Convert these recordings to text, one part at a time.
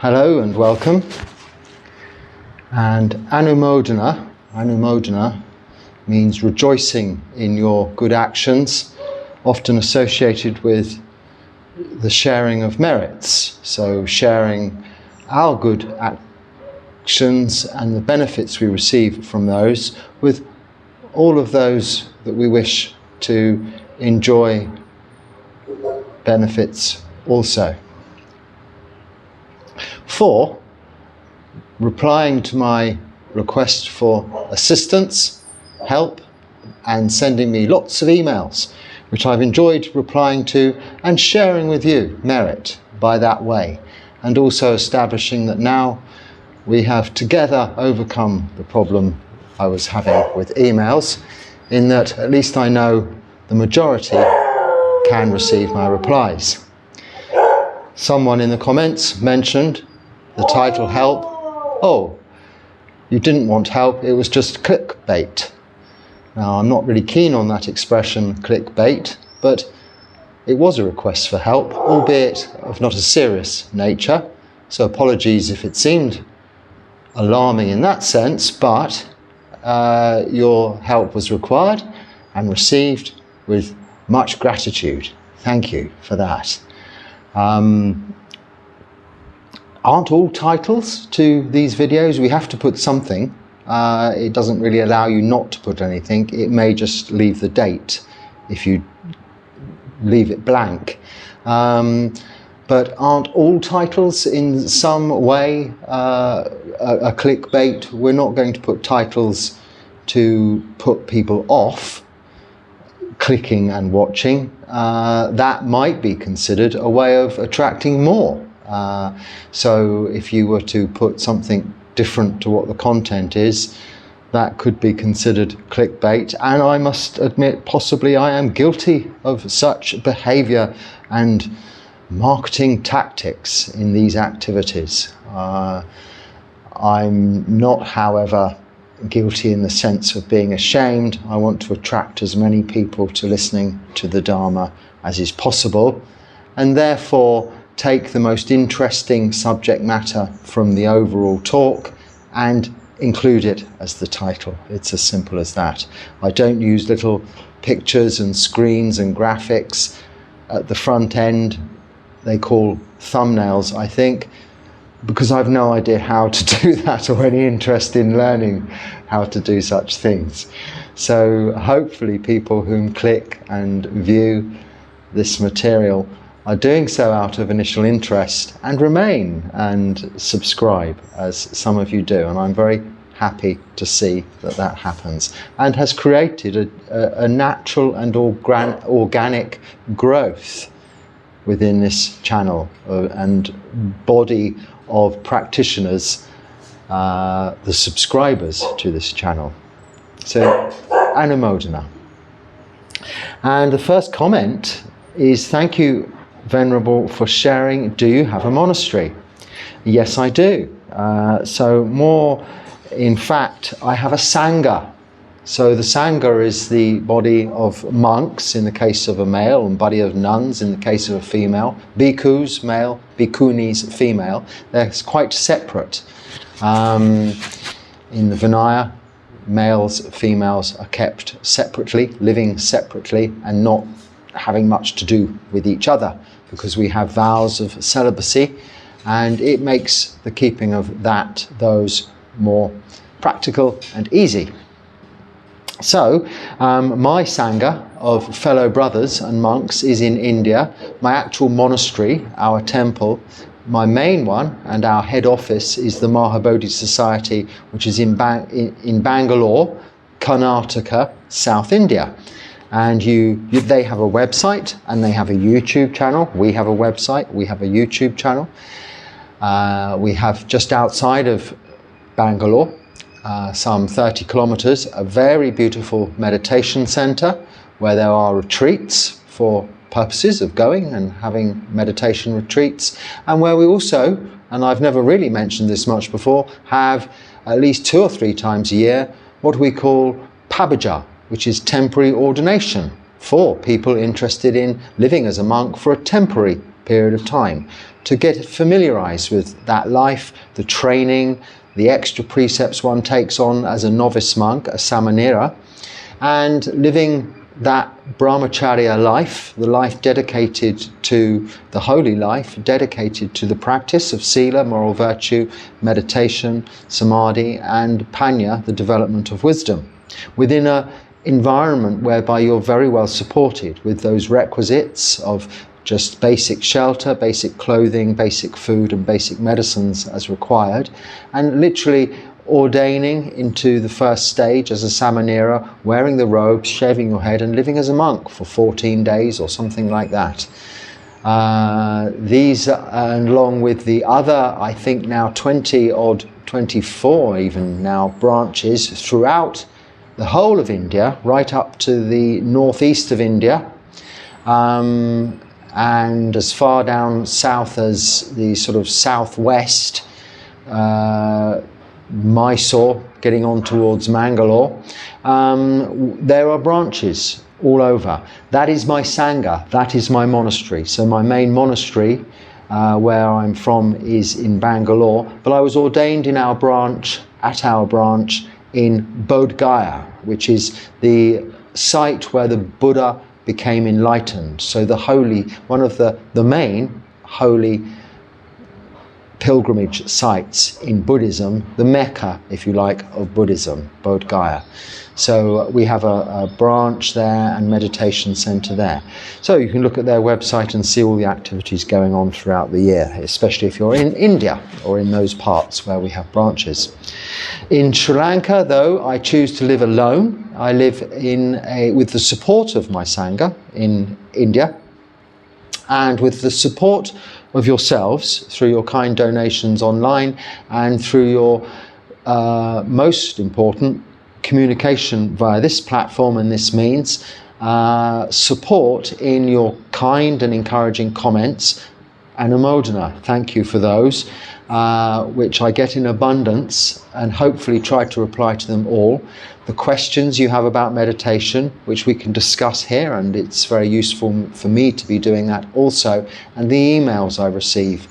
Hello and welcome. And anumodana means rejoicing in your good actions, often associated with the sharing of merits. So sharing our good actions and the benefits we receive from those with all of those that we wish to enjoy benefits also. 4, replying to my request for assistance, help, and sending me lots of emails, which I've enjoyed replying to and sharing with you merit by that way, and also establishing that now we have together overcome the problem I was having with emails, in that at least I know the majority can receive my replies. Someone in the comments mentioned the title help. Oh, you didn't want help, it was just clickbait. Now, I'm not really keen on that expression, clickbait, but it was a request for help, albeit of not a serious nature. So apologies if it seemed alarming in that sense, but your help was required and received with much gratitude. Thank you for that. Aren't all titles to these videos? We have to put something. It doesn't really allow you not to put anything. It may just leave the date if you leave it blank. But aren't all titles in some way a clickbait? We're not going to put titles to put people off clicking and watching. That might be considered a way of attracting more. So if you were to put something different to what the content is, that could be considered clickbait. And I must admit, possibly I am guilty of such behavior and marketing tactics in these activities. I'm not, however, guilty in the sense of being ashamed. I want to attract as many people to listening to the Dharma as is possible, and therefore take the most interesting subject matter from the overall talk and include it as the title. It's as simple as that. I don't use little pictures and screens and graphics at the front end. They call thumbnails, I think, because I've no idea how to do that or any interest in learning how to do such things. So hopefully people whom click and view this material are doing so out of initial interest and remain and subscribe, as some of you do. And I'm very happy to see that that happens and has created a natural and organic growth within this channel and body of practitioners, the subscribers to this channel. So, anumodana. And the first comment is, thank you, Venerable, for sharing. Do you have a monastery? Yes, I do. So more, in fact, I have a sangha. So the sangha is the body of monks in the case of a male, and body of nuns in the case of a female. Bhikkhus, male, bhikkhunis, female. They're quite separate. In the Vinaya, males, females are kept separately, living separately, and not having much to do with each other, because we have vows of celibacy, and it makes the keeping of those more practical and easy. So, my sangha of fellow brothers and monks is in India. My actual monastery, our temple, my main one and our head office is the Mahabodhi Society, which is in Bangalore, Karnataka, South India. And they have a website and they have a YouTube channel. We have a website, we have a YouTube channel. We have just outside of Bangalore, some 30 kilometers, a very beautiful meditation center where there are retreats for purposes of going and having meditation retreats, and where we also, and I've never really mentioned this much before, have at least 2 or 3 times a year what we call pabaja, which is temporary ordination for people interested in living as a monk for a temporary period of time. to get familiarized with that life, the training, the extra precepts one takes on as a novice monk, a samanera, and living that brahmacharya life, the life dedicated to the holy life, dedicated to the practice of sila, moral virtue, meditation, samadhi, and panya, the development of wisdom, within an environment whereby you're very well supported with those requisites of just basic shelter, basic clothing, basic food, and basic medicines as required, and literally ordaining into the first stage as a samanera, wearing the robes, shaving your head, and living as a monk for 14 days or something like that. These, and along with the other, I think now 20 odd, 24 even now, branches throughout the whole of India, right up to the northeast of India, and as far down south as the sort of southwest, Mysore, getting on towards Mangalore. There are branches all over. That is my Sangha, that is my monastery. So my main monastery, where I'm from, is in Bangalore, but I was ordained in our branch, in Bodh Gaya, which is the site where the Buddha became enlightened. So the holy, one of the main holy pilgrimage sites in Buddhism, the Mecca, if you like, of Buddhism, Bodh Gaya. So we have a branch there and meditation center there. So you can look at their website and see all the activities going on throughout the year, especially if you're in India or in those parts where we have branches. In Sri Lanka, though, I choose to live alone. I live with the support of my Sangha in India, and with the support of yourselves through your kind donations online and through your most important communication via this platform and this means, support in your kind and encouraging comments and anumodana. Thank you for those, which I get in abundance and hopefully try to reply to them all. The questions you have about meditation, which we can discuss here, and it's very useful for me to be doing that also, and the emails I receive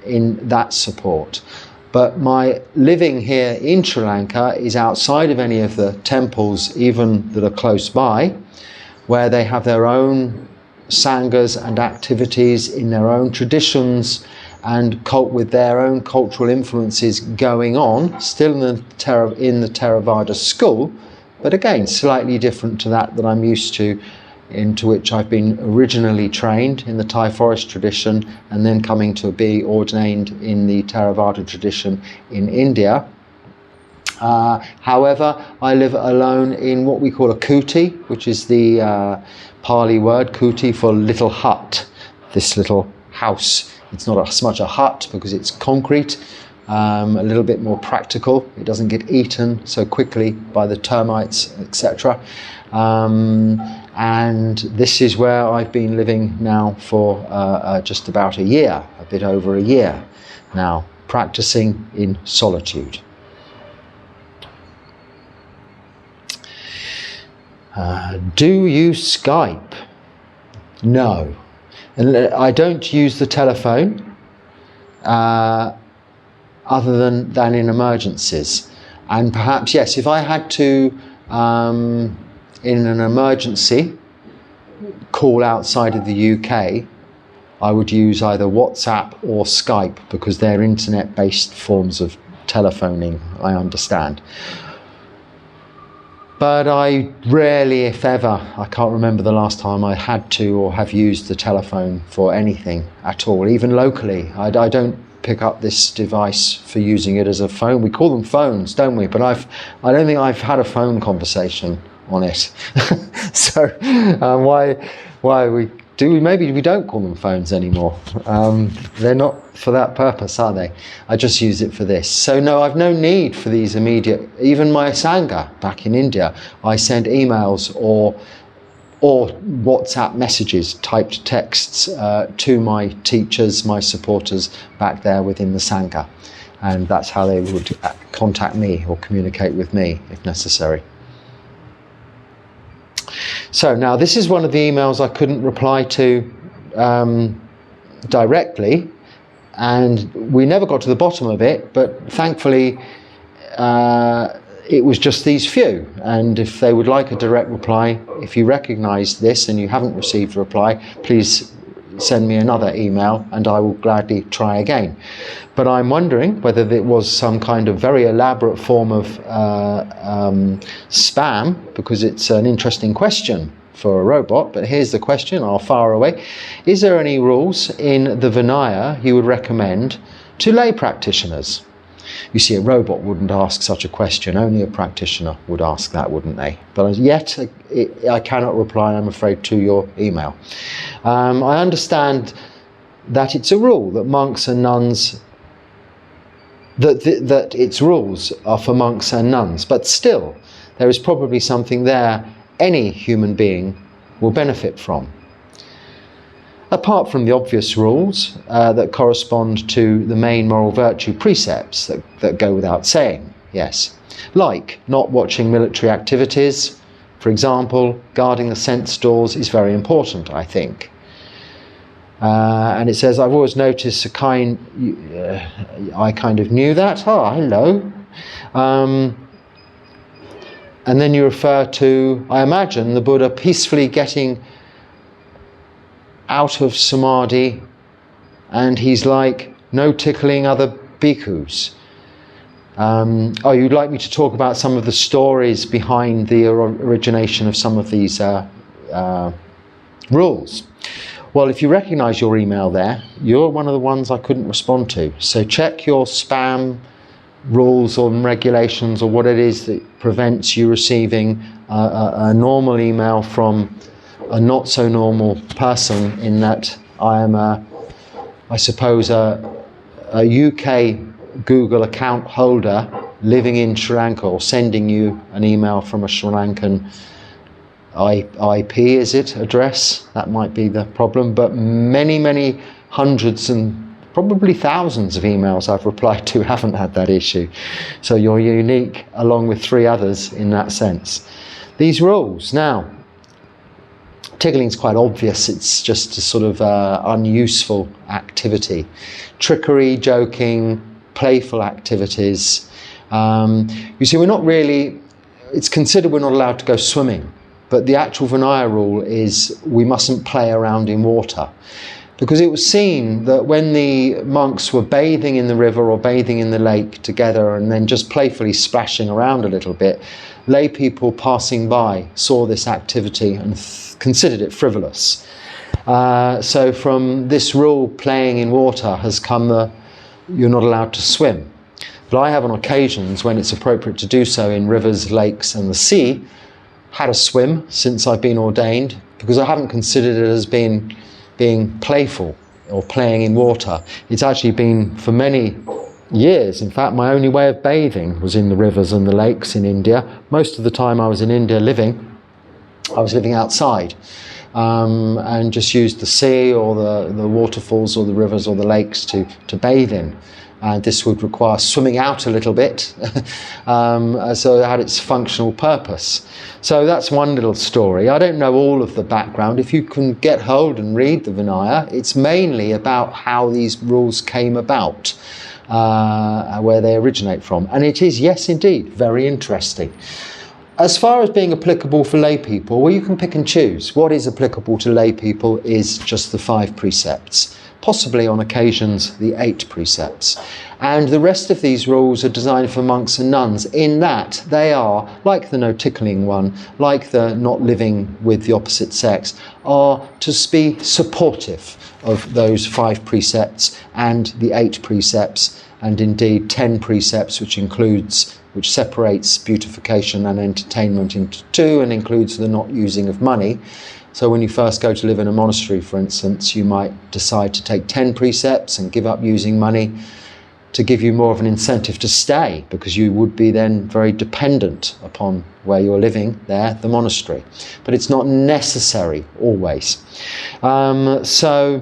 in that support. But my living here in Sri Lanka is outside of any of the temples, even that are close by, where they have their own sanghas and activities in their own traditions and with their own cultural influences going on, still in the Theravada school, but again, slightly different to that I'm used to, into which I've been originally trained in the Thai forest tradition and then coming to be ordained in the Theravada tradition in India. However, I live alone in what we call a kuti, which is the Pali word kuti for little hut, this little house. It's not so much a hut because it's concrete, a little bit more practical. It doesn't get eaten so quickly by the termites, etc. And this is where I've been living now for just about a year, a bit over a year now, practicing in solitude. Do you Skype? No. And I don't use the telephone other than in emergencies. And perhaps, yes, if I had to, in an emergency, call outside of the UK, I would use either WhatsApp or Skype because they're internet-based forms of telephoning, I understand. But I rarely, if ever, I can't remember the last time I had to or have used the telephone for anything at all, even locally. I don't pick up this device for using it as a phone. We call them phones, don't we? But I don't think I've had a phone conversation on it. So maybe we don't call them phones anymore. They're not for that purpose, are they? I just use it for this. So no, I've no need for these immediate, even my Sangha back in India, I send emails or WhatsApp messages, typed texts to my teachers, my supporters back there within the Sangha. And that's how they would contact me or communicate with me if necessary. So now this is one of the emails I couldn't reply to directly, and we never got to the bottom of it, but thankfully it was just these few. And if they would like a direct reply, if you recognise this and you haven't received a reply, please send me another email and I will gladly try again. But I'm wondering whether it was some kind of very elaborate form of spam, because it's an interesting question for a robot. But here's the question, I'll fire away. Is there any rules in the Vinaya you would recommend to lay practitioners? You see, a robot wouldn't ask such a question, only a practitioner would ask that, wouldn't they? But yet, I cannot reply, I'm afraid, to your email. I understand that it's a rule that monks and nuns, that its rules are for monks and nuns, but still, there is probably something there any human being will benefit from. Apart from the obvious rules that correspond to the main moral virtue precepts that go without saying, yes. Like not watching military activities, for example, guarding the sense doors is very important, I think. And it says, I've always noticed I kind of knew that. Oh, hello. And then you refer to, I imagine, the Buddha peacefully getting out of samadhi, and he's like, no tickling other bhikkhus. Oh, you'd like me to talk about some of the stories behind the origination of some of these rules? Well, if you recognise your email there, you're one of the ones I couldn't respond to. So check your spam rules or regulations or what it is that prevents you receiving a normal email from a not so normal person, in that I am I suppose a UK Google account holder living in Sri Lanka, or sending you an email from a Sri Lankan IP, is it, address? That might be the problem, but many hundreds and probably thousands of emails I've replied to haven't had that issue. So you're unique along with 3 others in that sense. These rules, now, tickling's quite obvious, it's just a sort of unuseful activity. Trickery, joking, playful activities. You see, we're not really, it's considered we're not allowed to go swimming, but the actual Vinaya rule is we mustn't play around in water. Because it was seen that when the monks were bathing in the river or bathing in the lake together and then just playfully splashing around a little bit, lay people passing by saw this activity and considered it frivolous. So from this rule, playing in water, has come the you're not allowed to swim. But I have on occasions, when it's appropriate to do so in rivers, lakes and the sea, had a swim since I've been ordained, because I haven't considered it as being playful or playing in water. It's actually been, for many years, in fact, my only way of bathing was in the rivers and the lakes in India. Most of the time I was in India I was living outside, and just used the sea or the waterfalls or the rivers or the lakes to bathe in. And this would require swimming out a little bit, so it had its functional purpose. So that's one little story. I don't know all of the background. If you can get hold and read the Vinaya, it's mainly about how these rules came about, where they originate from. And it is, yes, indeed, very interesting. As far as being applicable for lay people, well, you can pick and choose. What is applicable to lay people is just the 5 precepts. Possibly on occasions the 8 precepts. And the rest of these rules are designed for monks and nuns, in that they are, like the no tickling one, like the not living with the opposite sex, are to be supportive of those 5 precepts and the 8 precepts, and indeed 10 precepts, which separates beautification and entertainment into 2 and includes the not using of money. So when you first go to live in a monastery, for instance, you might decide to take 10 precepts and give up using money to give you more of an incentive to stay, because you would be then very dependent upon where you're living there, the monastery. But it's not necessary always. Hopefully...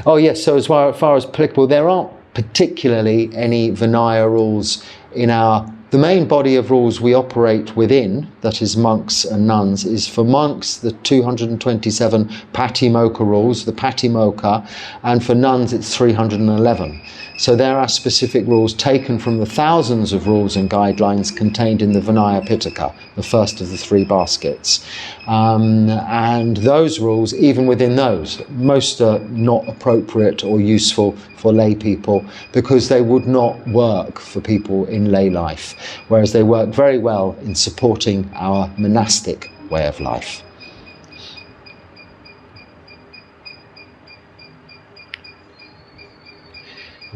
Oh yes, so as far as applicable, there aren't particularly any Vinaya rules in our The main body of rules we operate within, that is monks and nuns, is for monks the 227 Patimokkha rules, the Patimokkha, and for nuns it's 311. So there are specific rules taken from the thousands of rules and guidelines contained in the Vinaya Pitaka, the first of the three baskets. And those rules, even within those, most are not appropriate or useful for lay people because they would not work for people in lay life, whereas they work very well in supporting our monastic way of life.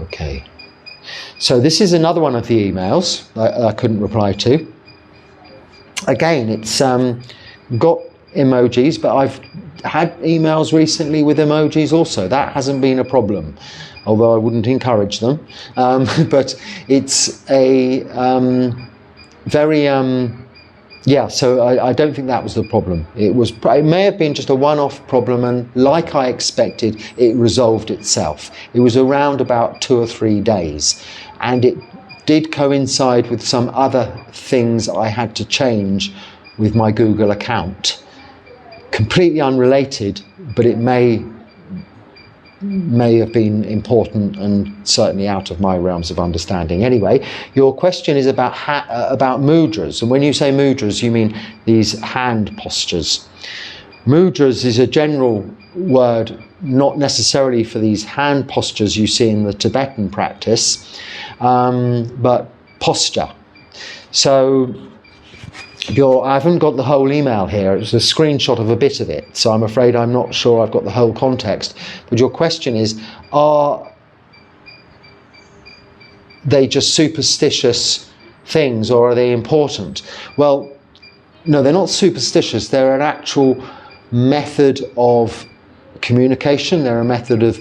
Okay, so this is another one of the emails I couldn't reply to. Again, it's got emojis, but I've had emails recently with emojis also. That hasn't been a problem, although I wouldn't encourage them. But it's a very... yeah, so I don't think that was the problem. It may have been just a one-off problem, and like I expected, it resolved itself. It was around about 2 or 3 days, and it did coincide with some other things I had to change with my Google account. Completely unrelated, but it may have been important and certainly out of my realms of understanding. Anyway, your question is about mudras, and when you say mudras, you mean these hand postures. Mudras is a general word, not necessarily for these hand postures you see in the Tibetan practice, but posture. So I haven't got the whole email here. It's a screenshot of a bit of it, so I'm afraid I'm not sure I've got the whole context. But your question is, are they just superstitious things or are they important? Well, no, they're not superstitious. They're an actual method of communication. They're a method of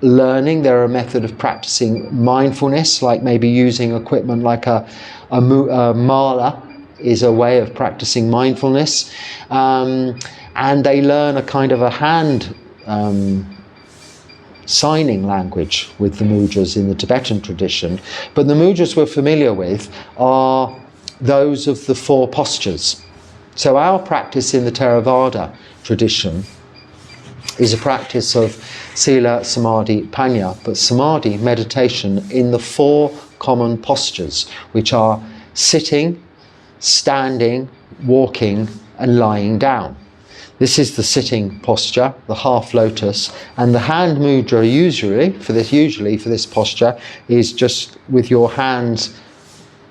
learning. They're a method of practicing mindfulness, like maybe using equipment like a mala is a way of practicing mindfulness, and they learn a kind of a hand signing language with the mudras in the Tibetan tradition. But the mudras we're familiar with are those of the 4 postures. So our practice in the Theravada tradition is a practice of sila, samadhi, panya, but samadhi, meditation, in the 4 common postures, which are sitting, standing, walking, and lying down. This is the sitting posture, the half lotus, and the hand mudra usually for this posture is just with your hands,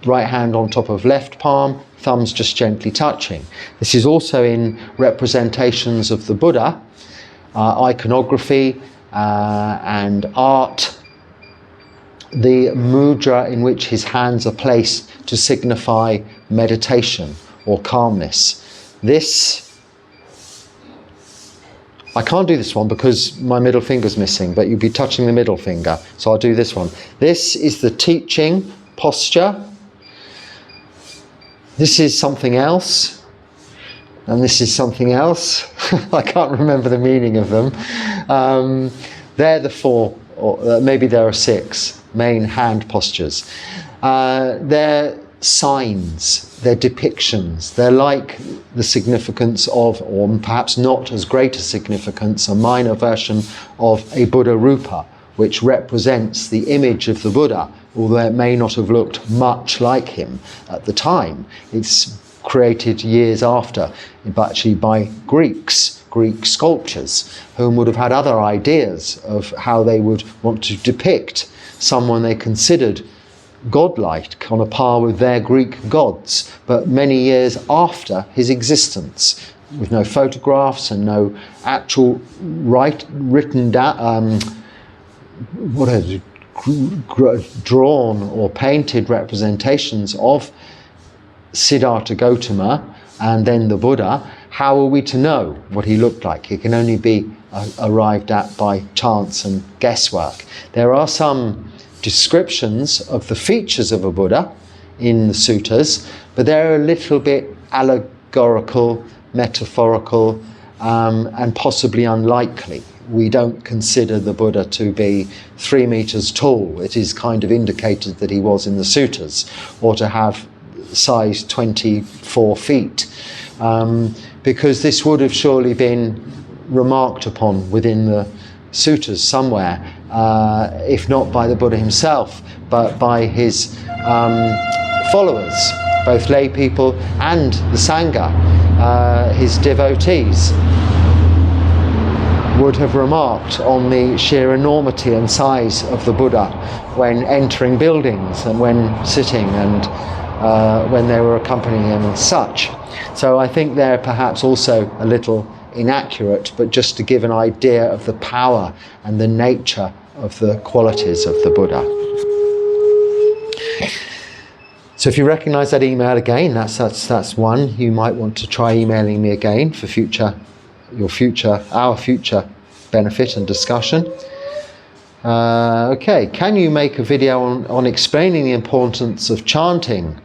right hand on top of left palm, thumbs just gently touching. This is also in representations of the Buddha, iconography and art. The mudra in which his hands are placed to signify meditation or calmness. This, I can't do this one because my middle finger's missing, but you'd be touching the middle finger, so I'll do this one. This is the teaching posture. This is something else, and this is something else. I can't remember the meaning of them. They're the 4, or maybe there are 6 main hand postures. They're signs, they're depictions, they're like the significance of, or perhaps not as great a significance, a minor version of a Buddha Rupa, which represents the image of the Buddha, although it may not have looked much like him at the time. It's created years after, but actually by Greek sculptors, whom would have had other ideas of how they would want to depict someone they considered godlike, on a par with their Greek gods, but many years after his existence, with no photographs and no actual written down, drawn or painted representations of Siddhartha Gautama and then the Buddha. How are we to know what he looked like? It can only be arrived at by chance and guesswork. There are some descriptions of the features of a Buddha in the suttas, but they're a little bit allegorical, metaphorical, and possibly unlikely. we don't consider the Buddha to be 3 meters tall. It is kind of indicated that he was in the suttas, or to have size 24 feet, because this would have surely been remarked upon within the suttas somewhere, if not by the Buddha himself, but by his followers, both lay people and the Sangha, his devotees, would have remarked on the sheer enormity and size of the Buddha when entering buildings and when sitting and when they were accompanying him and such. So I think they're perhaps also a little inaccurate, but just to give an idea of the power and the nature of the qualities of the Buddha. So if you recognise that email again, that's one. You might want to try emailing me again for our future benefit and discussion. Okay, can you make a video on explaining the importance of chanting,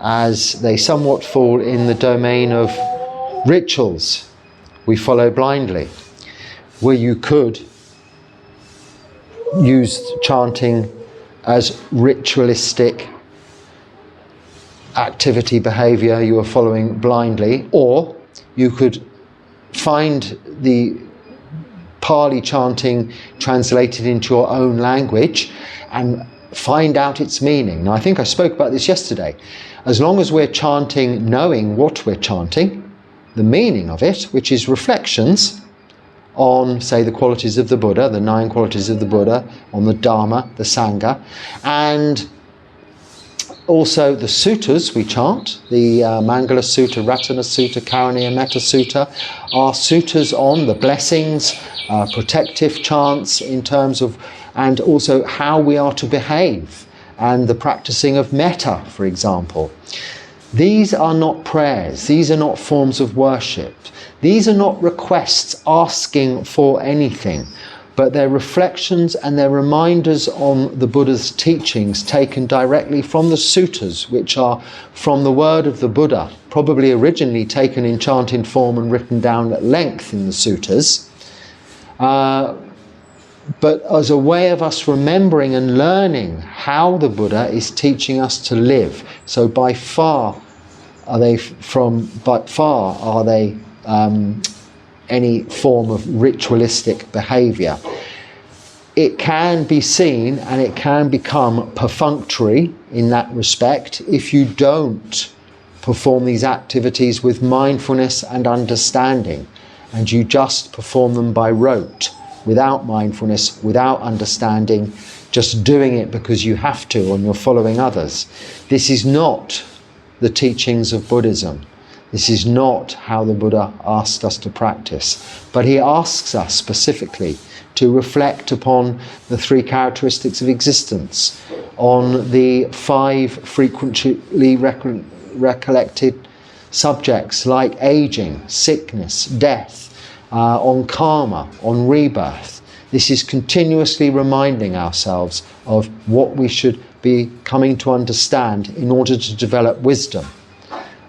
as they somewhat fall in the domain of rituals we follow blindly, where you could use chanting as ritualistic activity, behavior you are following blindly, or you could find the Pali chanting translated into your own language and find out its meaning. Now, I think I spoke about this yesterday. As long as we're chanting knowing what we're chanting, the meaning of it, which is reflections on, say, the qualities of the Buddha, the 9 qualities of the Buddha, on the Dharma, the Sangha, and also the suttas we chant, the Mangala Sutta, Ratana Sutta, Karaniya Metta Sutta, are suttas on the blessings, protective chants in terms of, and also how we are to behave, and the practicing of metta, for example. These are not prayers, these are not forms of worship, these are not requests asking for anything, but they're reflections and they're reminders on the Buddha's teachings taken directly from the suttas, which are from the word of the Buddha, probably originally taken in chanted form and written down at length in the suttas, but as a way of us remembering and learning how the Buddha is teaching us to live. So by far are they any form of ritualistic behaviour. It can be seen and it can become perfunctory in that respect if you don't perform these activities with mindfulness and understanding, and you just perform them by rote, without mindfulness, without understanding, just doing it because you have to and you're following others. This is not the teachings of Buddhism. This is not how the Buddha asked us to practice, but he asks us specifically to reflect upon the 3 characteristics of existence, on the 5 frequently recollected subjects like aging, sickness, death, on karma, on rebirth. This is continuously reminding ourselves of what we should be coming to understand in order to develop wisdom.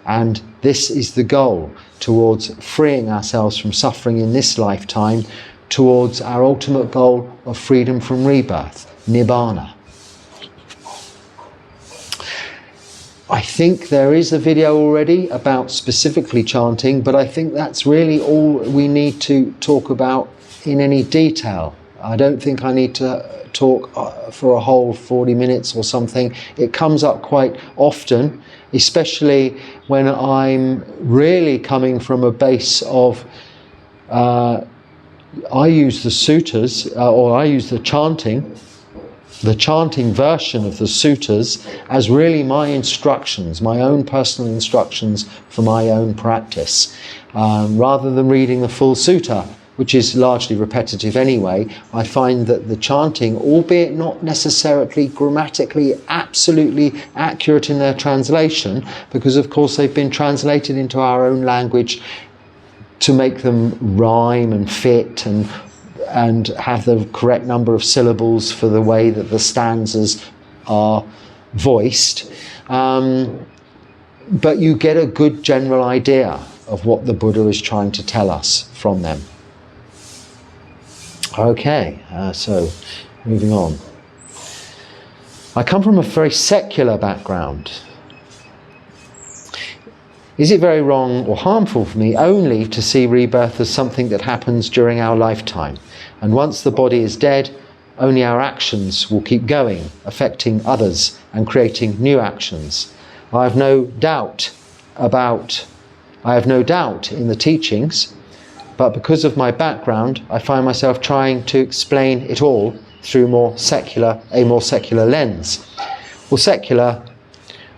And this is the goal towards freeing ourselves from suffering in this lifetime, towards our ultimate goal of freedom from rebirth, Nibbana. I think there is a video already about specifically chanting, but I think that's really all we need to talk about in any detail. I don't think I need to talk for a whole 40 minutes or something. It comes up quite often, especially when I'm really coming from a base of I use the suttas, or I use the chanting version of the suttas as really my instructions, my own personal instructions for my own practice, rather than reading the full sutta, which is largely repetitive anyway. I find that the chanting, albeit not necessarily grammatically absolutely accurate in their translation, because of course they've been translated into our own language to make them rhyme and fit and have the correct number of syllables for the way that the stanzas are voiced. But you get a good general idea of what the Buddha is trying to tell us from them. Okay, so moving on. I come from a very secular background. Is it very wrong or harmful for me only to see rebirth as something that happens during our lifetime? And once the body is dead, only our actions will keep going, affecting others and creating new actions. I have no doubt in the teachings, but because of my background, I find myself trying to explain it all through a more secular lens. Well, secular,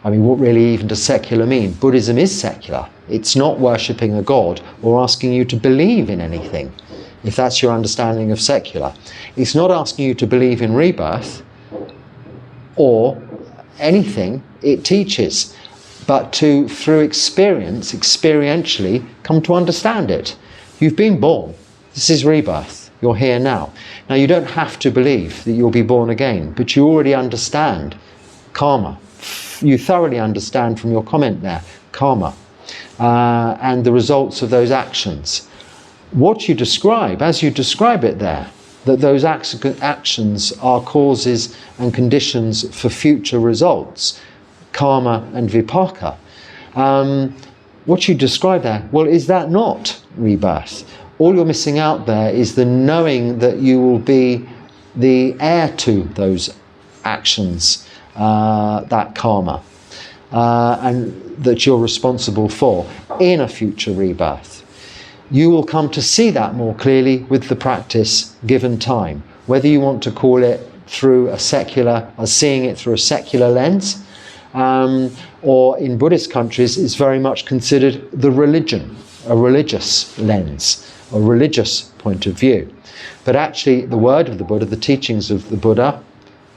what really even does secular mean? Buddhism is secular. It's not worshipping a god or asking you to believe in anything, if that's your understanding of secular. It's not asking you to believe in rebirth or anything it teaches, but to, through experientially, come to understand it. You've been born. This is rebirth. You're here now. Now, you don't have to believe that you'll be born again, but you already understand karma. You thoroughly understand from your comment there, karma, and the results of those actions. What you describe, as you describe it there, that those actions are causes and conditions for future results, karma and vipaka. What you describe there, well, is that not rebirth? All you're missing out there is the knowing that you will be the heir to those actions, that karma, and that you're responsible for in a future rebirth. You will come to see that more clearly with the practice given time, whether you want to call it through seeing it through a secular lens, or in Buddhist countries is very much considered the religion, a religious lens, a religious point of view. But actually the word of the Buddha, the teachings of the Buddha,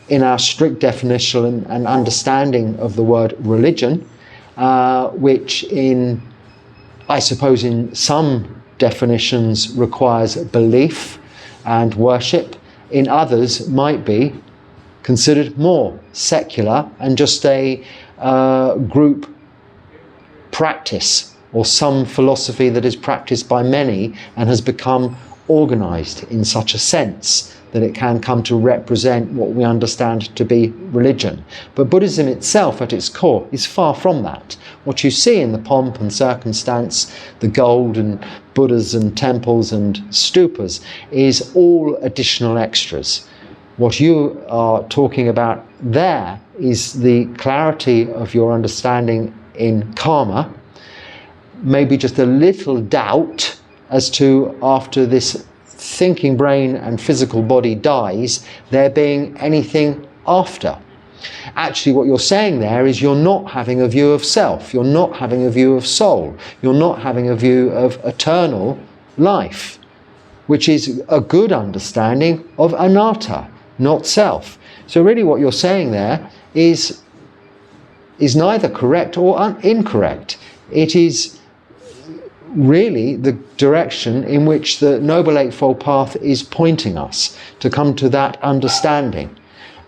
in our strict definition and understanding of the word religion, which I suppose in some definitions requires belief and worship, in others might be considered more secular and just a group practice, or some philosophy that is practiced by many and has become organized in such a sense that it can come to represent what we understand to be religion. But Buddhism itself at its core is far from that. What you see in the pomp and circumstance, the gold and Buddhas and temples and stupas, is all additional extras. What you are talking about there is the clarity of your understanding in karma, maybe just a little doubt as to, after this thinking brain and physical body dies, there being anything after. Actually, what you're saying there is you're not having a view of self, you're not having a view of soul, you're not having a view of eternal life, which is a good understanding of anatta, not self. So really what you're saying there is neither correct or incorrect. It is really the direction in which the Noble Eightfold Path is pointing us, to come to that understanding.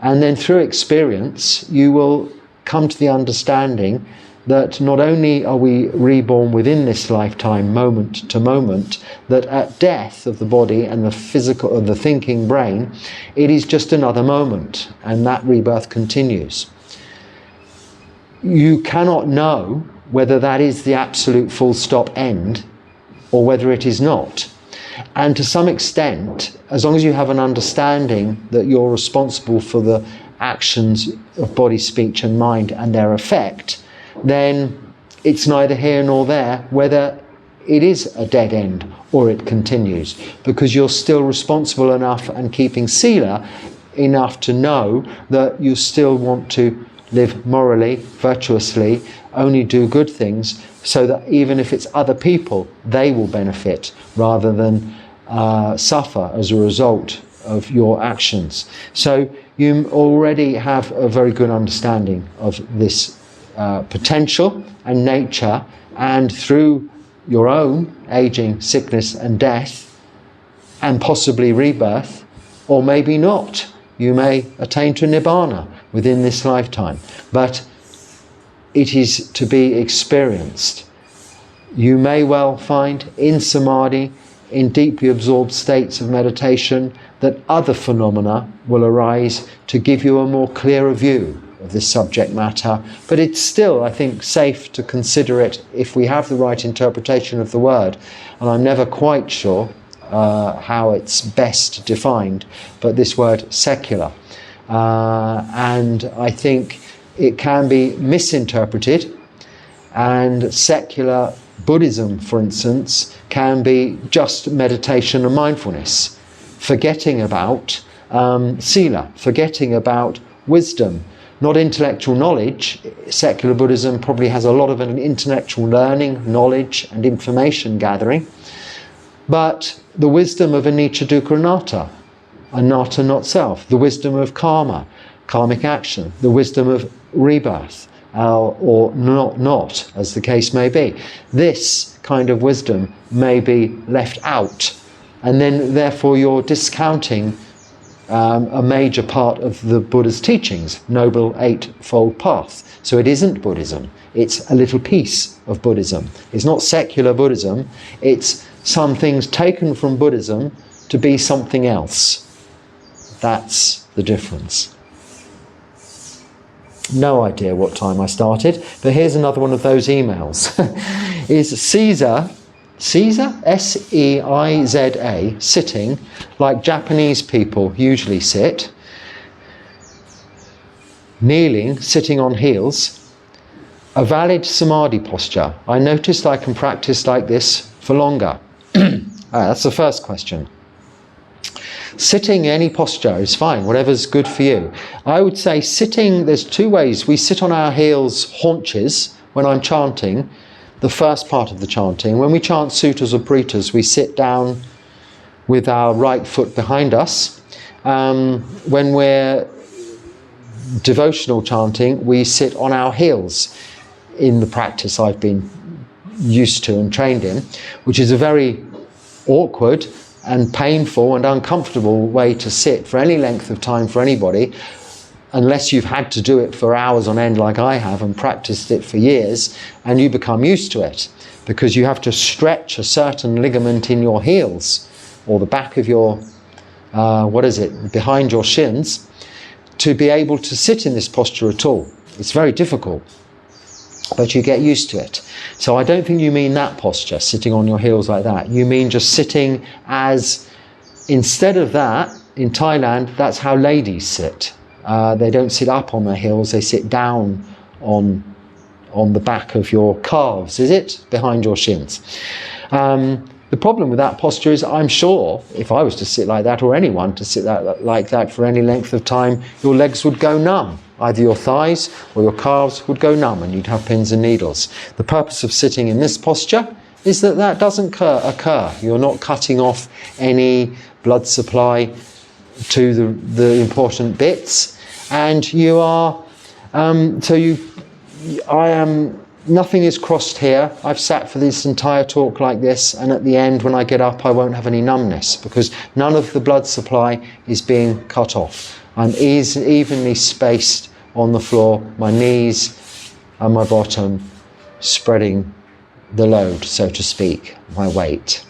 And then through experience, you will come to the understanding that not only are we reborn within this lifetime, moment to moment, that at death of the body and the physical, of the thinking brain, it is just another moment, and that rebirth continues. You cannot know whether that is the absolute full stop end or whether it is not. And to some extent, as long as you have an understanding that you're responsible for the actions of body, speech and mind and their effect, then it's neither here nor there whether it is a dead end or it continues, because you're still responsible enough and keeping sila enough to know that you still want to live morally, virtuously, only do good things, so that even if it's other people, they will benefit rather than suffer as a result of your actions. So you already have a very good understanding of this potential and nature, and through your own aging, sickness and death, and possibly rebirth, or maybe not. You may attain to nibbana within this lifetime, but it is to be experienced. You may well find in samadhi, in deeply absorbed states of meditation, that other phenomena will arise to give you a more clearer view of this subject matter. But it's still, I think, safe to consider it, if we have the right interpretation of the word, and I'm never quite sure how it's best defined, but this word secular. And I think it can be misinterpreted, and secular Buddhism, for instance, can be just meditation and mindfulness, forgetting about sila, forgetting about wisdom, not intellectual knowledge. Secular Buddhism probably has a lot of an intellectual learning, knowledge and information gathering, but the wisdom of anicca, dukkha, anatta, not self, the wisdom of karma, karmic action, the wisdom of rebirth, or not, as the case may be. This kind of wisdom may be left out, and then therefore you're discounting a major part of the Buddha's teachings, Noble Eightfold Path. So it isn't Buddhism, it's a little piece of Buddhism. It's not secular Buddhism, it's some things taken from Buddhism to be something else. That's the difference. No idea what time I started, but here's another one of those emails. Is Caesar, S-E-I-Z-A, sitting like Japanese people usually sit, kneeling, sitting on heels, a valid samadhi posture? I noticed I can practice like this for longer. That's the first question. Sitting, any posture is fine, whatever's good for you. I would say sitting, there's two ways. We sit on our heels, haunches, when I'm chanting, the first part of the chanting. When we chant suttas or paritas, we sit down with our right foot behind us. When we're devotional chanting, we sit on our heels in the practice I've been used to and trained in, which is a very awkward and painful and uncomfortable way to sit for any length of time for anybody, unless you've had to do it for hours on end like I have and practiced it for years, and you become used to it, because you have to stretch a certain ligament in your heels or the back of your, behind your shins, to be able to sit in this posture at all. It's very difficult, but you get used to it. So I don't think you mean that posture, sitting on your heels like that. You mean just sitting as, instead of that, in Thailand, that's how ladies sit. They don't sit up on their heels, they sit down on the back of your calves, is it? Behind your shins. The problem with that posture is, I'm sure, if I was to sit like that, or anyone to sit like that for any length of time, your legs would go numb. Either your thighs or your calves would go numb and you'd have pins and needles. The purpose of sitting in this posture is that that doesn't occur. You're not cutting off any blood supply to the important bits, and you are, nothing is crossed here. I've sat for this entire talk like this, and at the end when I get up I won't have any numbness, because none of the blood supply is being cut off. I'm evenly spaced on the floor, my knees and my bottom spreading the load, so to speak, my weight.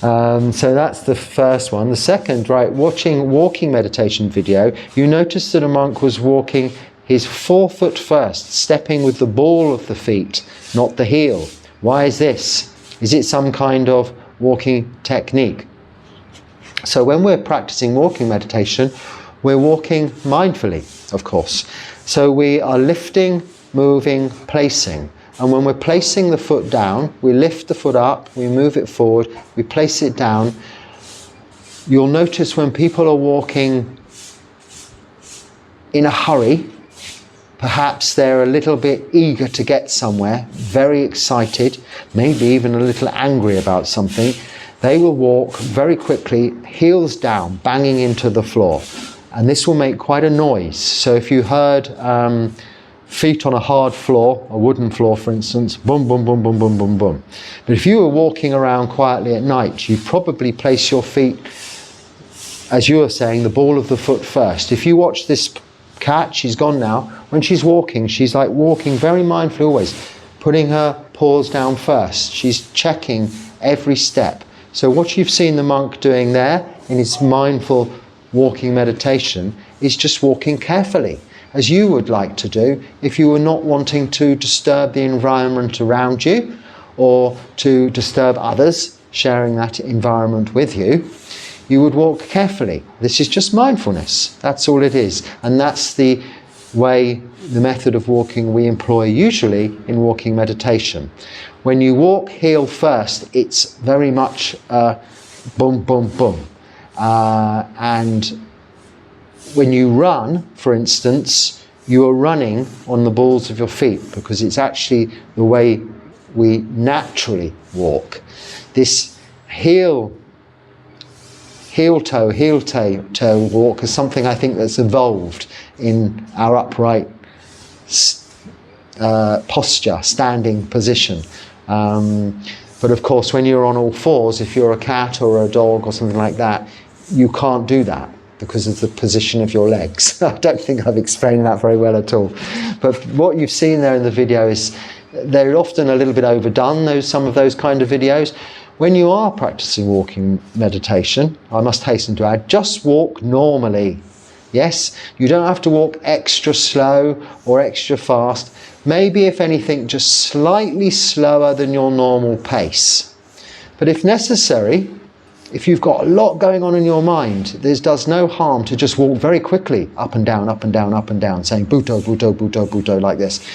So that's the first one. The second, right, watching walking meditation video, you noticed that a monk was walking his forefoot first, stepping with the ball of the feet, not the heel. Why is this? Is it some kind of walking technique? So when we're practicing walking meditation, we're walking mindfully, of course. So we are lifting, moving, placing. And when we're placing the foot down, we lift the foot up, we move it forward, we place it down. You'll notice when people are walking in a hurry, perhaps they're a little bit eager to get somewhere, very excited, maybe even a little angry about something, they will walk very quickly, heels down, banging into the floor. And this will make quite a noise. So if you heard feet on a hard floor, a wooden floor for instance, boom, boom, boom, boom, boom, boom, boom. But if you were walking around quietly at night, you'd probably place your feet, as you were saying, the ball of the foot first. If you watch this cat, she's gone now, when she's walking, she's like walking very mindfully always, putting her paws down first. She's checking every step. So what you've seen the monk doing there in his mindful walking meditation is just walking carefully, as you would like to do if you were not wanting to disturb the environment around you or to disturb others sharing that environment with you. You would walk carefully. This is just mindfulness. That's all it is. And that's the way, the method of walking we employ usually in walking meditation. When you walk heel first, it's very much boom, boom, boom. And when you run, for instance, you are running on the balls of your feet, because it's actually the way we naturally walk. This heel toe walk is something I think that's evolved in our upright posture, standing position. But of course, when you're on all fours, if you're a cat or a dog or something like that, you can't do that because of the position of your legs. I don't think I've explained that very well at all. But what you've seen there in the video is they're often a little bit overdone, some of those kind of videos. When you are practicing walking meditation, I must hasten to add, just walk normally. Yes, you don't have to walk extra slow or extra fast. Maybe, if anything, just slightly slower than your normal pace. But if necessary, if you've got a lot going on in your mind, this does no harm to just walk very quickly, up and down, up and down, up and down, saying Bhutto, Bhutto, Bhutto, Bhutto, like this,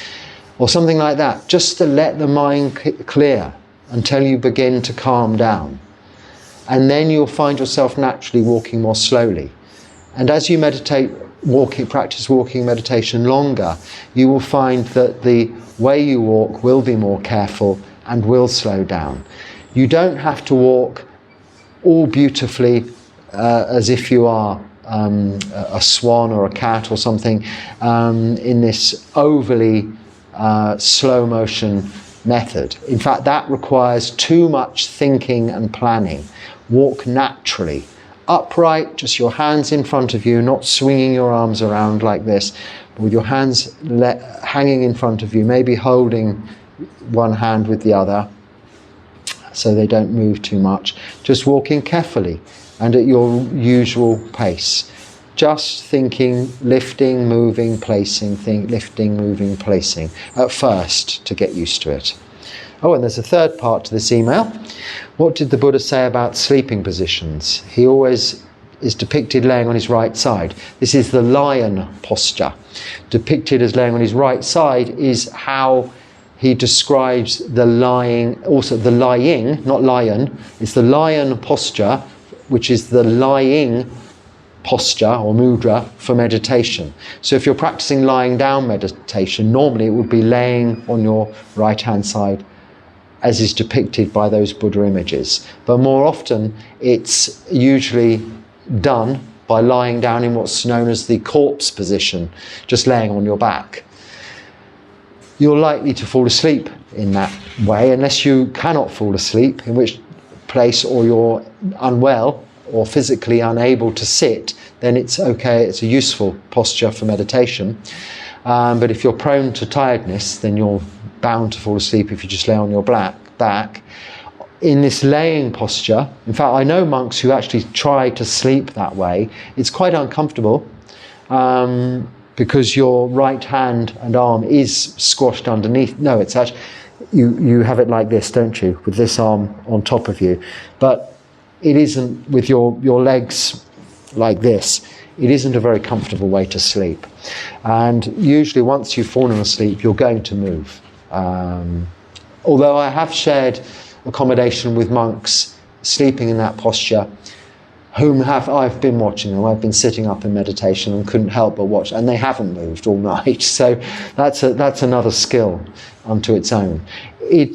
or something like that, just to let the mind clear until you begin to calm down. And then you'll find yourself naturally walking more slowly. And as you practice walking meditation longer, you will find that the way you walk will be more careful and will slow down. You don't have to walk all beautifully as if you are a swan or a cat or something in this overly slow motion method. In fact, that requires too much thinking and planning. Walk naturally, upright, just your hands in front of you, not swinging your arms around like this, but with your hands hanging in front of you, maybe holding one hand with the other so they don't move too much. Just walking carefully and at your usual pace. Just thinking, lifting, moving, placing, lifting, moving, placing at first to get used to it. Oh, and there's a third part to this email. What did the Buddha say about sleeping positions? He always is depicted laying on his right side. This is the lion posture. Depicted as laying on his right side is how he describes the lying, also the lying, not lion, it's the lion posture, which is the lying posture or mudra for meditation. So if you're practicing lying down meditation, normally it would be laying on your right hand side as is depicted by those Buddha images. But more often it's usually done by lying down in what's known as the corpse position, just laying on your back. You're likely to fall asleep in that way unless you cannot fall asleep, in which place, or you're unwell or physically unable to sit, then it's okay, it's a useful posture for meditation. But if you're prone to tiredness, then you're bound to fall asleep if you just lay on your back. In this laying posture, in fact, I know monks who actually try to sleep that way. It's quite uncomfortable because your right hand and arm is squashed underneath. No, it's actually, you have it like this, don't you, with this arm on top of you. But it isn't with your legs like this. It isn't a very comfortable way to sleep. And usually once you've fallen asleep, you're going to move. Although I have shared accommodation with monks sleeping in that posture, I've been watching them. I've been sitting up in meditation and couldn't help but watch, and they haven't moved all night. So that's another skill unto its own.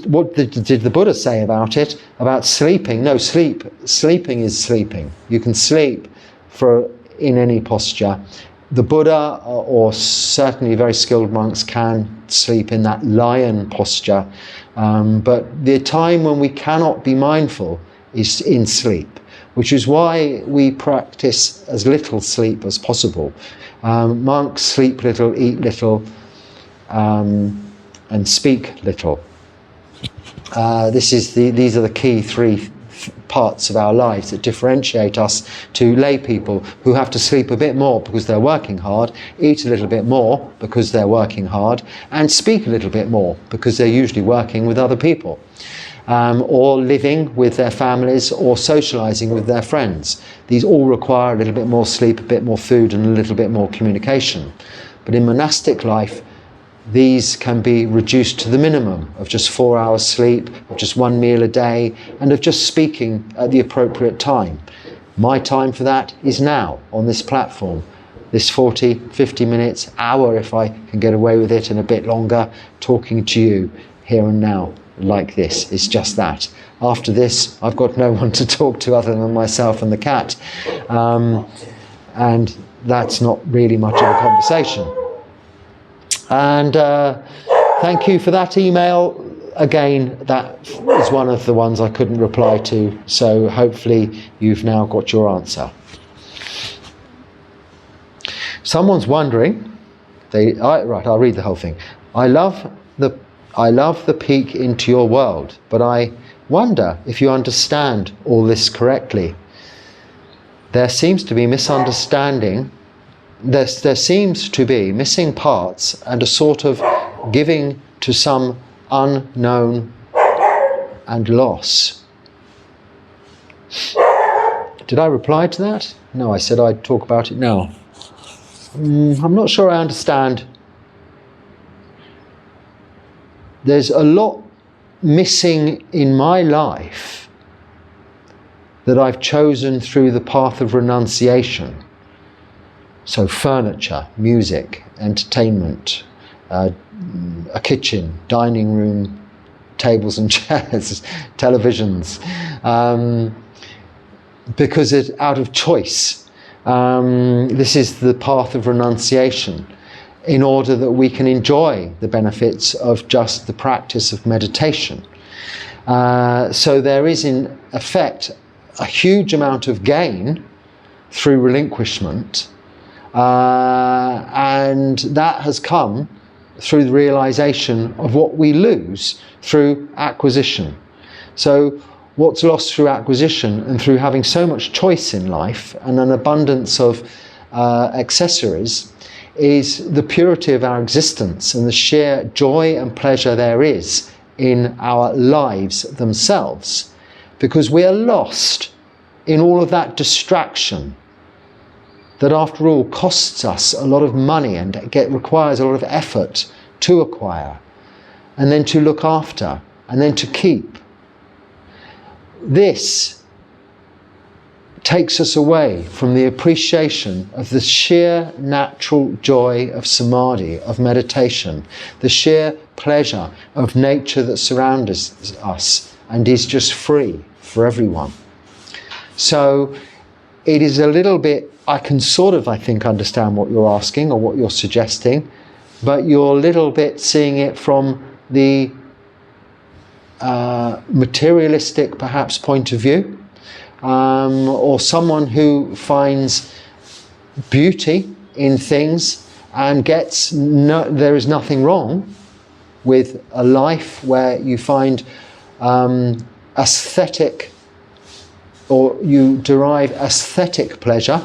What did the Buddha say about it? About sleeping? No, sleeping is sleeping. You can sleep in any posture. The Buddha, or certainly very skilled monks, can sleep in that lion posture. But the time when we cannot be mindful is in sleep, which is why we practice as little sleep as possible. Monks sleep little, eat little, and speak little. These are the key three parts of our lives that differentiate us to lay people who have to sleep a bit more because they're working hard, eat a little bit more because they're working hard, and speak a little bit more because they're usually working with other people, or living with their families, or socializing with their friends. These all require a little bit more sleep, a bit more food, and a little bit more communication. But in monastic life, these can be reduced to the minimum of just 4 hours sleep, of just one meal a day, and of just speaking at the appropriate time. My time for that is now, on this platform. This 40, 50 minutes, hour if I can get away with it, and a bit longer, talking to you here and now like this. It's just that. After this, I've got no one to talk to other than myself and the cat. And that's not really much of a conversation. And thank you for that email. Again, that is one of the ones I couldn't reply to, so hopefully you've now got your answer. Someone's wondering, right, I'll read the whole thing. I love the peek into your world, but I wonder if you understand all this correctly. There seems to be misunderstanding. There seems to be missing parts and a sort of giving to some unknown and loss. Did I reply to that? No, I said I'd talk about it now. I'm not sure I understand. There's a lot missing in my life that I've chosen through the path of renunciation. So furniture, music, entertainment, a kitchen, dining room, tables and chairs, televisions, because it's out of choice. This is the path of renunciation, in order that we can enjoy the benefits of just the practice of meditation. So there is in effect a huge amount of gain through relinquishment, and that has come through the realization of what we lose through acquisition. So what's lost through acquisition and through having so much choice in life and an abundance of accessories is the purity of our existence and the sheer joy and pleasure there is in our lives themselves, because we are lost in all of that distraction that after all costs us a lot of money and requires a lot of effort to acquire and then to look after and then to keep. This takes us away from the appreciation of the sheer natural joy of samadhi, of meditation, the sheer pleasure of nature that surrounds us and is just free for everyone. So it is a little bit, I can sort of, I think, understand what you're asking or what you're suggesting, but you're a little bit seeing it from the materialistic, perhaps, point of view, or someone who finds beauty in things and there is nothing wrong with a life where you find aesthetic, or you derive aesthetic pleasure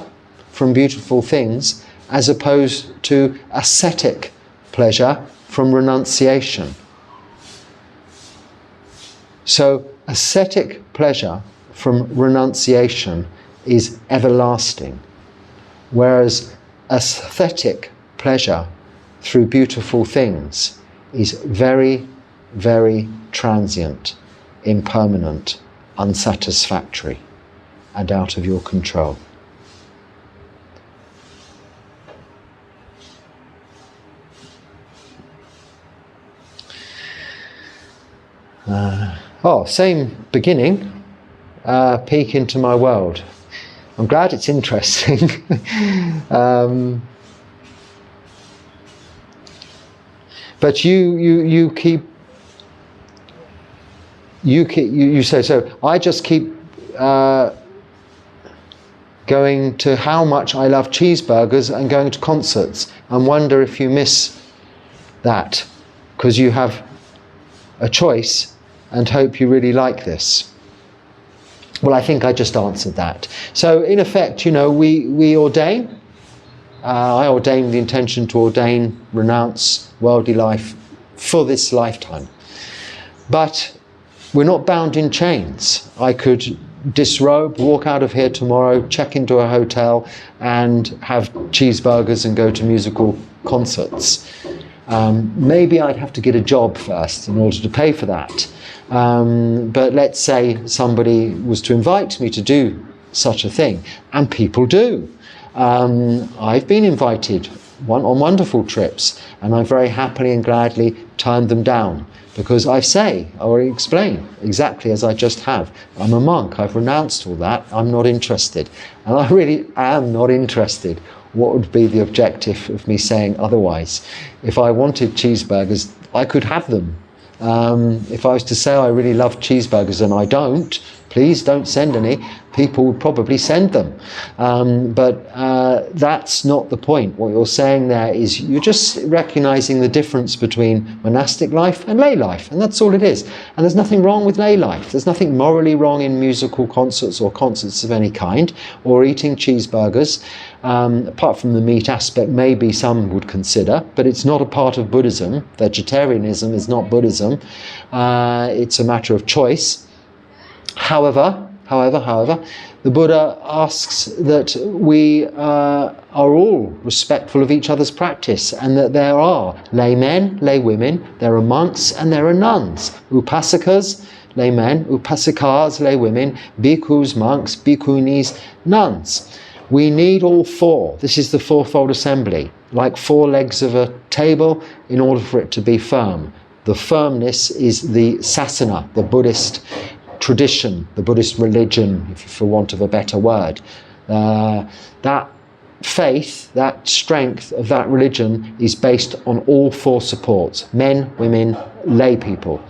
from beautiful things, as opposed to ascetic pleasure from renunciation. So ascetic pleasure from renunciation is everlasting, whereas aesthetic pleasure through beautiful things is very, very transient, impermanent, unsatisfactory, and out of your control. Same beginning, peek into my world. I'm glad it's interesting. But you say, so I just keep going to how much I love cheeseburgers and going to concerts, and wonder if you miss that because you have a choice and hope you really like this. Well, I think I just answered that. So in effect, you know, we ordain. I ordain the intention to ordain, renounce worldly life for this lifetime. But we're not bound in chains. I could disrobe, walk out of here tomorrow, check into a hotel and have cheeseburgers and go to musical concerts. Maybe I'd have to get a job first in order to pay for that. But let's say somebody was to invite me to do such a thing, and people do. I've been invited on wonderful trips, and I very happily and gladly turned them down, because I say, or explain exactly as I just have, I'm a monk, I've renounced all that, I'm not interested. And I really am not interested. What would be the objective of me saying otherwise? If I wanted cheeseburgers, I could have them. If I was to say I really love cheeseburgers and I don't, please don't send any, people would probably send them. But that's not the point. What you're saying there is you're just recognizing the difference between monastic life and lay life, and that's all it is. And there's nothing wrong with lay life. There's nothing morally wrong in musical concerts or concerts of any kind, or eating cheeseburgers. Apart from the meat aspect, maybe some would consider, but it's not a part of Buddhism. Vegetarianism is not Buddhism. It's a matter of choice. However, the Buddha asks that we are all respectful of each other's practice, and that there are lay men, lay women, there are monks and there are nuns, upasakas, lay men, upasikas, lay women, bhikkhus, monks, bhikkhunis, nuns. We need all four. This is the fourfold assembly, like four legs of a table in order for it to be firm. The firmness is the sasana, the Buddhist tradition, the Buddhist religion, for want of a better word. That faith, that strength of that religion is based on all four supports: men, women, lay people,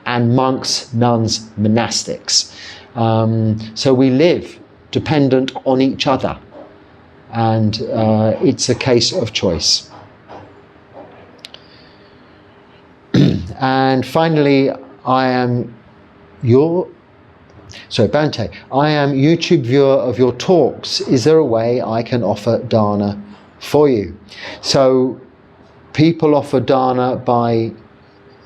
and monks, nuns, monastics. So we live dependent on each other, and it's a case of choice. And finally, Bante, I am YouTube viewer of your talks. Is there a way I can offer dana for you? So people offer dana by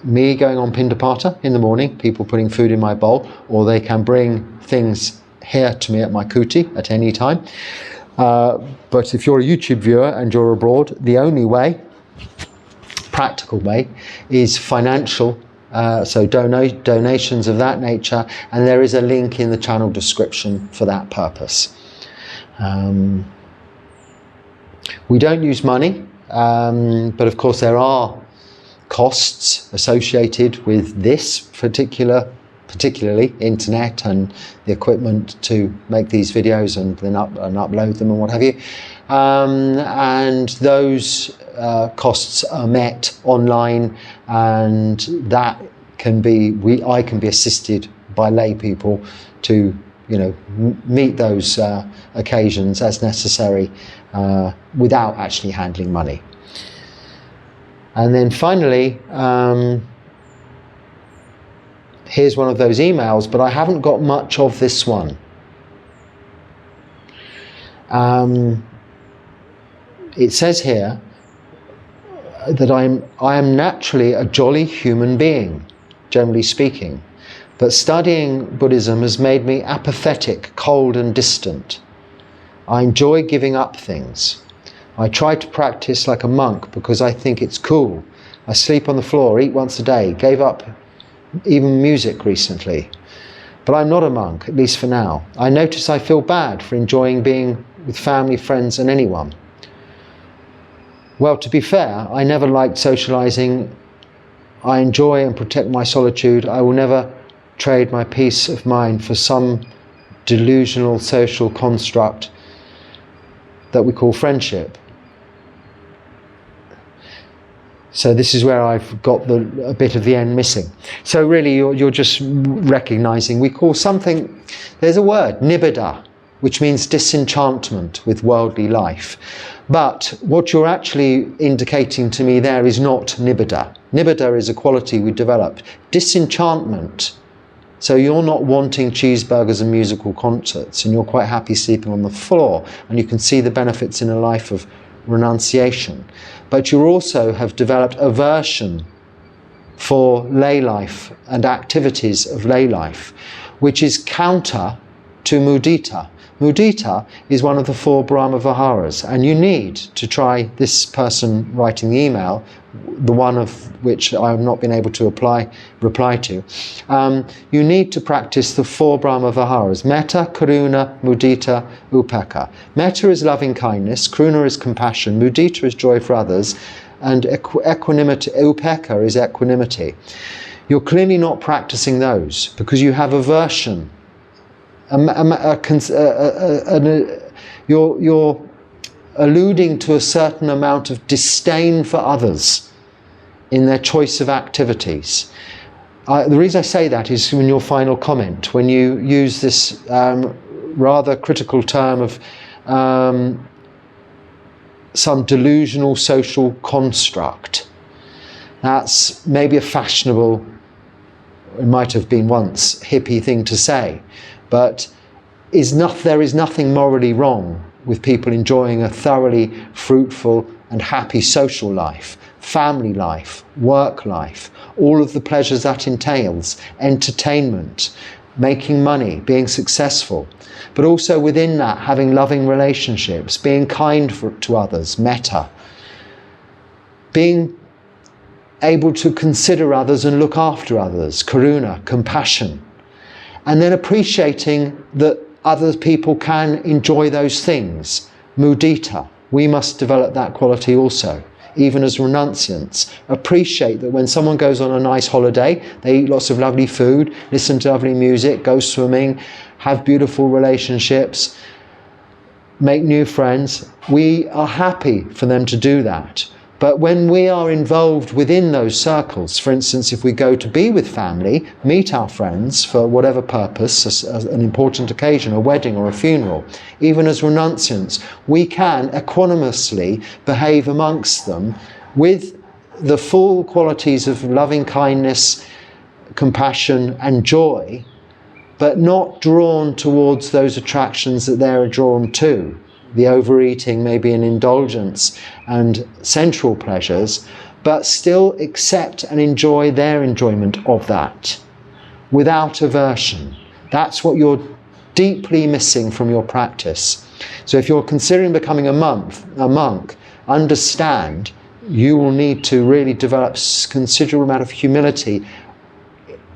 me going on Pindapata in the morning, people putting food in my bowl, or they can bring things here to me at my kuti at any time. But if you're a YouTube viewer and you're abroad, the only way, practical way, is financial. So donations of that nature, and there is a link in the channel description for that purpose. We don't use money, but of course there are costs associated with this particularly internet and the equipment to make these videos and then upload them and what have you. And those costs are met online, and that can be I can be assisted by lay people to meet those occasions as necessary without actually handling money. And then finally, here's one of those emails, but I haven't got much of this one. It says here that I am naturally a jolly human being, generally speaking, but studying Buddhism has made me apathetic, cold and distant. I enjoy giving up things. I try to practice like a monk because I think it's cool. I sleep on the floor, eat once a day, gave up even music recently. But I'm not a monk, at least for now. I notice I feel bad for enjoying being with family, friends and anyone. Well, to be fair, I never liked socializing. I enjoy and protect my solitude. I will never trade my peace of mind for some delusional social construct that we call friendship. So this is where I've got a bit of the end missing. So really you're just recognizing, we call something, there's a word, nibbida, which means disenchantment with worldly life. But what you're actually indicating to me there is not nibbida. Nibbida is a quality we developed. Disenchantment So you're not wanting cheeseburgers and musical concerts, and you're quite happy sleeping on the floor, and you can see the benefits in a life of renunciation. But you also have developed aversion for lay life and activities of lay life, which is counter to mudita. Mudita is one of the 4 Brahma Viharas, and you need to try, this person writing the email, the one of which I have not been able to reply to, you need to practice the 4 Brahma Viharas: metta, karuna, mudita, upekkha. Metta is loving kindness, karuna is compassion, mudita is joy for others, and equanimity, upekkha is equanimity. You're clearly not practicing those because you have aversion. You're alluding to a certain amount of disdain for others in their choice of activities. The reason I say that is in your final comment, when you use this rather critical term of some delusional social construct. That's maybe a fashionable, it might have been once, hippie thing to say, but there is nothing morally wrong with people enjoying a thoroughly fruitful and happy social life, family life, work life, all of the pleasures that entails, entertainment, making money, being successful, but also within that having loving relationships, being kind to others, metta, being able to consider others and look after others, karuna, compassion, and then appreciating that other people can enjoy those things, mudita. We must develop that quality also, even as renunciants. Appreciate that when someone goes on a nice holiday, they eat lots of lovely food, listen to lovely music, go swimming, have beautiful relationships, make new friends. We are happy for them to do that. But when we are involved within those circles, for instance, if we go to be with family, meet our friends for whatever purpose, an important occasion, a wedding or a funeral, even as renunciants, we can equanimously behave amongst them with the full qualities of loving kindness, compassion and joy, but not drawn towards those attractions that they're drawn to. The overeating, maybe an indulgence and sensual pleasures, but still accept and enjoy their enjoyment of that without aversion. That's what you're deeply missing from your practice. So if you're considering becoming a monk, understand you will need to really develop considerable amount of humility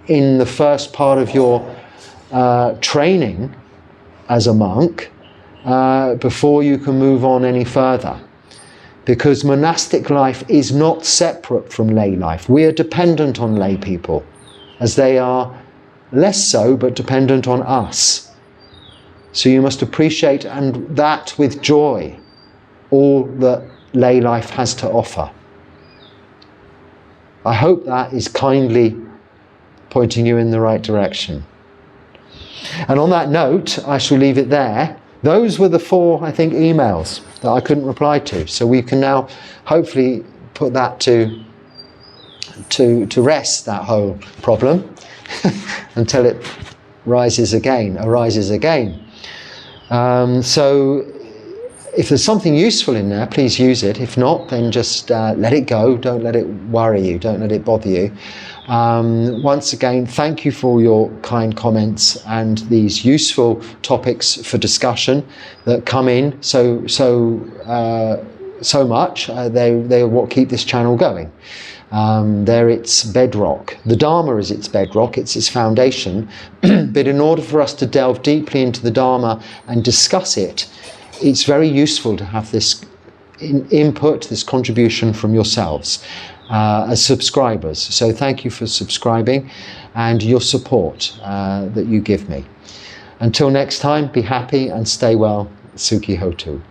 in the first part of your training as a monk, before you can move on any further. Because monastic life is not separate from lay life. We are dependent on lay people, as they are less so, but dependent on us. So you must appreciate, and that with joy, all that lay life has to offer. I hope that is kindly pointing you in the right direction. And on that note, I shall leave it there. Those were the 4, I think, emails that I couldn't reply to. So we can now hopefully put that to rest, that whole problem, until it arises again. So if there's something useful in there, please use it. If not, then just let it go. Don't let it worry you. Don't let it bother you. Once again, thank you for your kind comments and these useful topics for discussion that come in so much. They are what keep this channel going. They're its bedrock. The Dharma is its bedrock, it's its foundation. But in order for us to delve deeply into the Dharma and discuss it, it's very useful to have this input, this contribution from yourselves as subscribers. So thank you for subscribing and your support that you give me. Until next time, be happy and stay well. Sukhi Hotu.